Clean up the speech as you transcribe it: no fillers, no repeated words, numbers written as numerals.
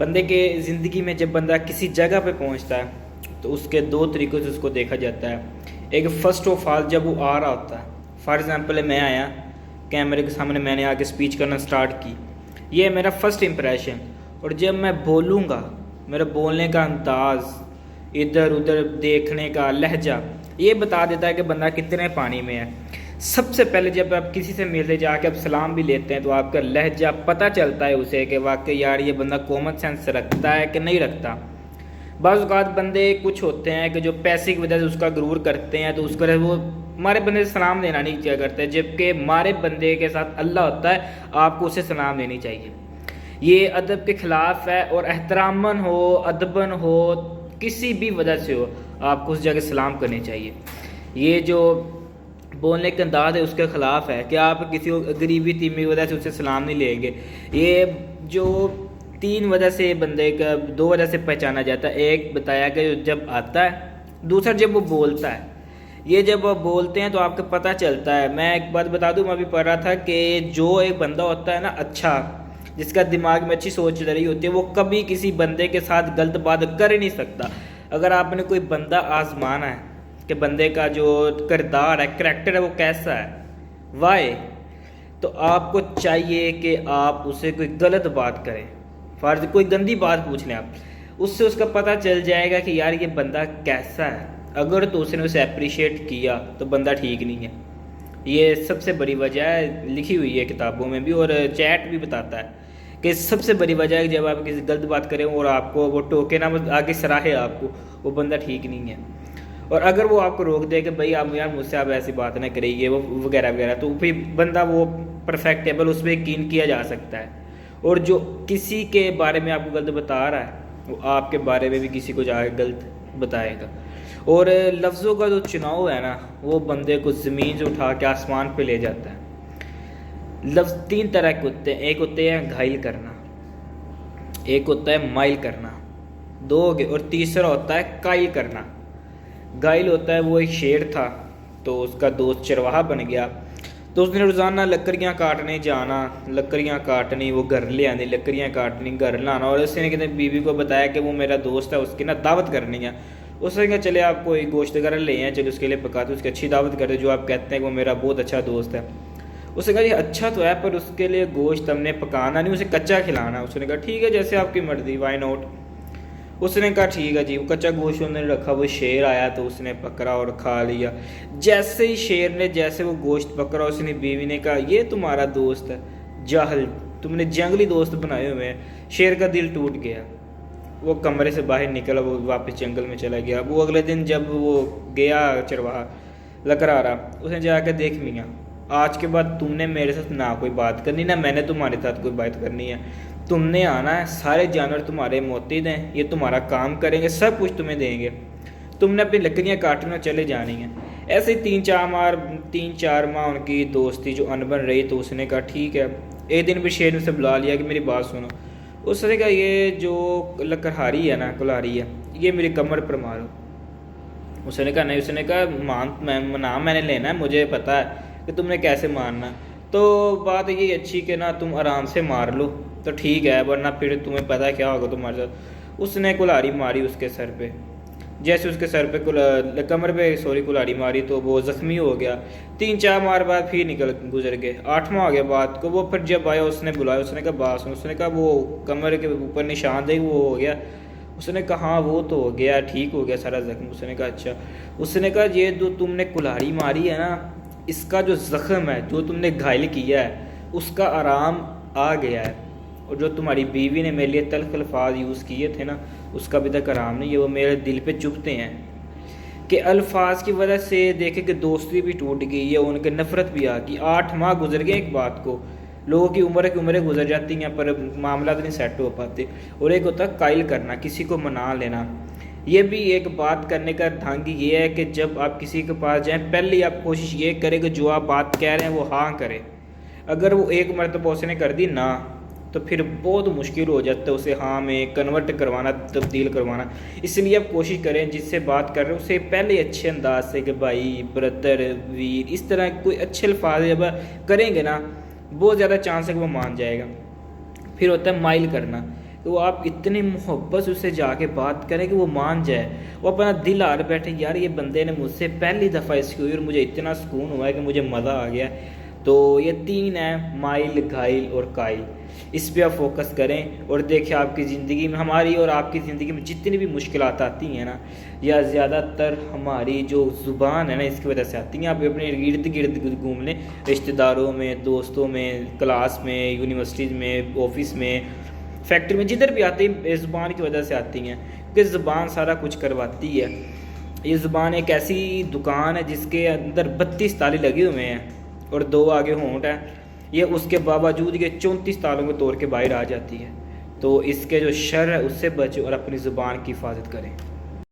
بندے کے زندگی میں جب بندہ کسی جگہ پہ پہنچتا ہے تو اس کے دو طریقوں سے اس کو دیکھا جاتا ہے. ایک فرسٹ آف آل جب وہ آ رہا ہوتا ہے. فار ایگزامپل میں آیا کیمرے کے سامنے، میں نے آ کے اسپیچ کرنا سٹارٹ کی، یہ ہے میرا فرسٹ امپریشن. اور جب میں بولوں گا میرا بولنے کا انداز، ادھر ادھر دیکھنے کا لہجہ، یہ بتا دیتا ہے کہ بندہ کتنے پانی میں ہے. سب سے پہلے جب آپ کسی سے ملتے جا کے آپ سلام بھی لیتے ہیں تو آپ کا لہجہ پتہ چلتا ہے اسے کہ واقعی یار یہ بندہ کامن سینس رکھتا ہے کہ نہیں رکھتا. بعض اوقات بندے کچھ ہوتے ہیں کہ جو پیسے کی وجہ سے اس کا غرور کرتے ہیں تو اس کا وہ ہمارے بندے سے سلام دینا نہیں کیا کرتے، جبکہ ہمارے بندے کے ساتھ اللہ ہوتا ہے، آپ کو اسے سلام دینی چاہیے. یہ ادب کے خلاف ہے، اور احتراماً ہو ادباً ہو کسی بھی وجہ سے ہو آپ کو اس جگہ سلام کرنی چاہیے. یہ جو بولنے کا انداز ہے اس کے خلاف ہے کہ آپ کسی غریبی تیمی کی وجہ سے اسے سلام نہیں لیں گے. یہ جو تین وجہ سے بندے کا، دو وجہ سے پہچانا جاتا ہے. ایک بتایا کہ جب آتا ہے، دوسرا جب وہ بولتا ہے. یہ جب وہ بولتے ہیں تو آپ کو پتہ چلتا ہے. میں ایک بات بتا دوں، میں ابھی پڑھ رہا تھا کہ جو ایک بندہ ہوتا ہے نا اچھا، جس کا دماغ میں اچھی سوچ رہی ہوتی ہے، وہ کبھی کسی بندے کے ساتھ غلط بات کر ہی نہیں سکتا. اگر آپ نے کوئی بندہ آزمانا ہے کہ بندے کا جو کردار ہے، کریکٹر ہے، وہ کیسا ہے، وائی، تو آپ کو چاہیے کہ آپ اسے کوئی غلط بات کریں. فرض کوئی گندی بات پوچھ لیں آپ، اس سے اس کا پتہ چل جائے گا کہ یار یہ بندہ کیسا ہے. اگر تو اس نے اسے اپریشیٹ کیا تو بندہ ٹھیک نہیں ہے. یہ سب سے بڑی وجہ ہے، لکھی ہوئی ہے کتابوں میں بھی، اور چیٹ بھی بتاتا ہے کہ سب سے بڑی وجہ ہے کہ جب آپ کسی غلط بات کریں اور آپ کو وہ ٹوکے نہ آگے سراہے آپ کو، وہ بندہ ٹھیک نہیں ہے. اور اگر وہ آپ کو روک دے کہ بھائی آپ یار مجھ سے آپ ایسی بات نہ کریے وہ وغیرہ وغیرہ، تو پھر بندہ وہ پرفیکٹیبل اس پہ یقین کیا جا سکتا ہے. اور جو کسی کے بارے میں آپ کو غلط بتا رہا ہے وہ آپ کے بارے میں بھی کسی کو جا کے غلط بتائے گا. اور لفظوں کا جو چناؤ ہے نا، وہ بندے کو زمین سے اٹھا کے آسمان پہ لے جاتا ہے. لفظ تین طرح کے ہوتے ہیں. ایک ہوتے ہیں گھائل کرنا، ایک ہوتا ہے مائل کرنا، دو ہو گئے، اور تیسرا ہوتا ہے قائل کرنا. گائل ہوتا ہے وہ ایک شیر تھا تو اس کا دوست چرواہا بن گیا، تو اس نے روزانہ لکڑیاں کاٹنے جانا، لکڑیاں کاٹنی، وہ گھر لے آنی، لکڑیاں کاٹنی، گھر لانا. اور اس نے کہتے بیوی کو بتایا کہ وہ میرا دوست ہے، اس کی نا دعوت کرنی ہے. اس نے کہا چلے آپ کوئی گوشت وغیرہ لے آئیں، چلے اس کے لیے پکاتے، اس کی اچھی دعوت کرتے جو آپ کہتے ہیں کہ وہ میرا بہت اچھا دوست ہے. اس نے کہا یہ اچھا تو ہے پر اس کے لیے گوشت ہم نے پکانا نہیں، اسے کچا کھلانا. اس نے کہا ٹھیک ہے جیسے آپ کی مرضی، وائی ناٹ. اس نے کہا ٹھیک ہے جی. وہ کچا گوشت انہوں نے رکھا، وہ شیر آیا تو اس نے پکڑا اور کھا لیا. جیسے ہی شیر نے جیسے وہ گوشت پکڑا، اس نے بیوی نے کہا یہ تمہارا دوست ہے، جاہل، تم نے جنگلی دوست بنائے ہوئے ہیں. شیر کا دل ٹوٹ گیا، وہ کمرے سے باہر نکلا، وہ واپس جنگل میں چلا گیا. وہ اگلے دن جب وہ گیا چرواہا لکڑا رہا، اس نے جا کے دیکھ میاں آج کے بعد تم نے میرے ساتھ نہ کوئی بات کرنی، نہ میں نے تمہارے ساتھ کوئی بات کرنی ہے. تم نے آنا ہے، سارے جانور تمہارے معتد ہیں، یہ تمہارا کام کریں گے، سب کچھ تمہیں دیں گے، تم نے اپنی لکڑیاں کاٹنے چلے جانی ہیں. ایسے ہی تین چار ماہ ان کی دوستی جو انبن رہی. تو اس نے کہا ٹھیک ہے. ایک دن بھی شیر نے سے بلا لیا کہ میری بات سنو. اس نے کہا یہ جو لکڑہاری ہے نا، کلہاری ہے، یہ میری کمر پر مارو. اس نے کہا نہیں. اس نے کہا نام میں نے لینا ہے، مجھے پتہ ہے کہ تم نے کیسے مارنا. تو بات یہ اچھی کہ نا تم آرام سے مار لو تو ٹھیک ہے، ورنہ پھر تمہیں پتہ کیا ہوگا تمہارے ساتھ. اس نے کلہاڑی ماری اس کے سر پہ. جیسے اس کے سر پہ کمر پہ کلہاڑی ماری تو وہ زخمی ہو گیا. 3-4 مار بعد پھر گزر گئے. 8واں آ گیا بات کو. وہ پھر جب آیا اس نے بلایا، اس نے کہا بات سن. اس نے کہا وہ کمر کے اوپر نشان دے وہ ہو گیا. اس نے کہا ہاں وہ تو ہو گیا، ٹھیک ہو گیا سارا زخم. اس نے کہا اچھا. اس نے کہا یہ جو تم نے کلہاڑی ماری ہے نا، اس کا جو زخم ہے، جو تم نے گھائل کیا ہے، اس کا آرام آ گیا ہے. اور جو تمہاری بیوی نے میرے لیے تلخ الفاظ یوز کیے تھے نا، اس کا ابھی تک آرام نہیں ہے، وہ میرے دل پہ چبھتے ہیں. کہ الفاظ کی وجہ سے دیکھیں کہ دوستی بھی ٹوٹ گئی ہے، ان کے نفرت بھی آ گئی. 8 ماہ گزر گئے. ایک بات کو لوگوں کی عمریں گزر جاتی ہیں پر معاملات نہیں سیٹ ہو پاتے. اور ایک ہوتا ہے قائل کرنا، کسی کو منا لینا. یہ بھی ایک بات کرنے کا ڈھنگ یہ ہے کہ جب آپ کسی کے پاس جائیں، پہلے آپ کوشش یہ کریں کہ جو آپ بات کہہ رہے ہیں وہ ہاں کریں. اگر وہ ایک مرتبہ اس نے کر دی نا، تو پھر بہت مشکل ہو جاتا ہے اسے ہاں میں کنورٹ کروانا، تبدیل کروانا. اس لیے آپ کوشش کریں جس سے بات کر رہے ہیں اسے پہلے اچھے انداز سے کہ بھائی، برادر، ویر، اس طرح کوئی اچھے الفاظ جب کریں گے نا، بہت زیادہ چانس ہے کہ وہ مان جائے گا. پھر ہوتا ہے مائل کرنا. تو آپ اتنی محبت سے اسے جا کے بات کریں کہ وہ مان جائے، وہ اپنا دل ہار بیٹھے یار یہ بندے نے مجھ سے پہلی دفعہ اس کی ہوئی اور مجھے اتنا سکون ہوا ہے کہ مجھے مزہ آ گیا۔ تو یہ 3 ہیں، مائل، گھائل اور قائل، اس پہ آپ فوکس کریں اور دیکھیں آپ کی زندگی میں، ہماری اور آپ کی زندگی میں جتنی بھی مشکلات آتی ہیں نا، یا زیادہ تر ہماری جو زبان ہے نا اس کی وجہ سے آتی ہیں۔ آپ اپنے ارد گرد گھوم لیں، رشتہ داروں میں، دوستوں میں، کلاس میں، یونیورسٹیز میں، آفس میں، فیکٹری میں، جدھر بھی آتی ہیں زبان کی وجہ سے آتی ہیں، کیونکہ زبان سارا کچھ کرواتی ہے۔ یہ زبان ایک ایسی دکان ہے جس کے اندر 32 تالے لگے ہوئے ہیں اور 2 آگے ہونٹ ہیں، یہ اس کے باوجود یہ 34 تالوں کو توڑ کے باہر آ جاتی ہے۔ تو اس کے جو شر ہے اس سے بچو اور اپنی زبان کی حفاظت کریں۔